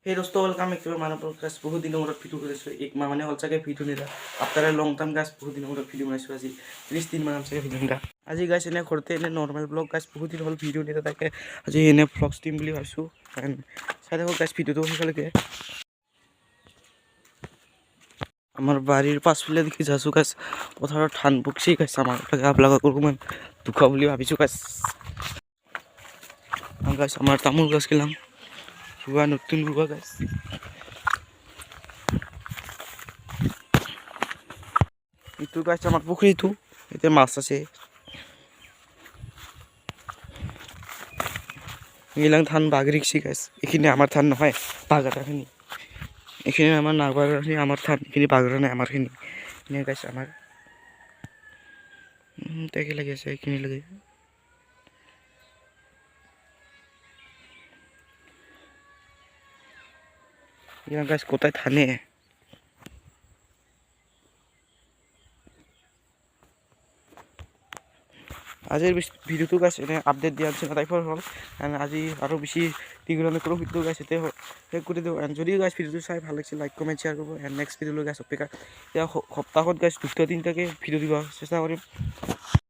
সেই দোস্ত ওয়েলকাম একটু মানে গাছ বহুত দিনৰ মূৰত ভিডিঅ' কৰিছোঁ 1 মাহ মানে হ'ল চাগে ভিডিঅ' নিদা আফটাৰ লং টাইম গাছ বহুত দিনৰ মূৰত ভিডিঅ' বনাইছোঁ আজি 30 দিন মান চাগে ভিডিঅ' নিদা আজি গাছ এনে ঘৰতে এনে নৰ্মেল ব্লগ গাছ বহুত দিন হ'ল ভিডিঅ' নিদা তাকে আজি এনে ব্লগ ষ্টিম বুলি ভাবিছোঁ চাই থাকক গাছ ভিডিঅ'টো সেইফালেকে আমাৰ বাৰীৰ পাছফালে দেখি যাইছোঁ গাছ পথাৰত ধান পকছি গাছ আমাৰ আপোনালোকক অকণমান দুখা বুলি ভাবিছোঁ গাছ গাছ আমাৰ তামোল গাছ গেলাম ৰুৱা নতুন ৰুৱা গাছ এইটো গাছ আমাৰ পুখুৰীটো এতিয়া মাছ আছে এইবিলাক ধান বাগৰিছি গাছ এইখিনি আমাৰ ধান নহয় বাগৰাখিনি এইখিনি আমাৰ নাবাগৰাখিনি আমাৰ ধান এইখিনি বাগৰা নাই আমাৰখিনি এনে গাছ আমাৰ তাকে লাগি আছে এইখিনি লাগে এইবিলাক গাছ গোটাই ধানে আজিৰ ভিডিঅ'টো গাছ এনে আপডেট দিয়া নিচিনা টাইপৰ হ'ল আজি আৰু বেছি দীঘলীয়া নকৰোঁ ভিডিঅ'টো গাছ এতিয়া শেষ কৰি দিওঁ যদি গাছ ভিডিঅ'টো চাই ভাল লাগিছে লাইক কমেণ্ট শ্বেয়াৰ কৰিব এণ্ড নেক্সট ভিডিঅ'লৈ গাছ অপেক্ষা এতিয়া সপ্তাহত গাছ 2-3টাকৈ ভিডিঅ' দিব চেষ্টা কৰিম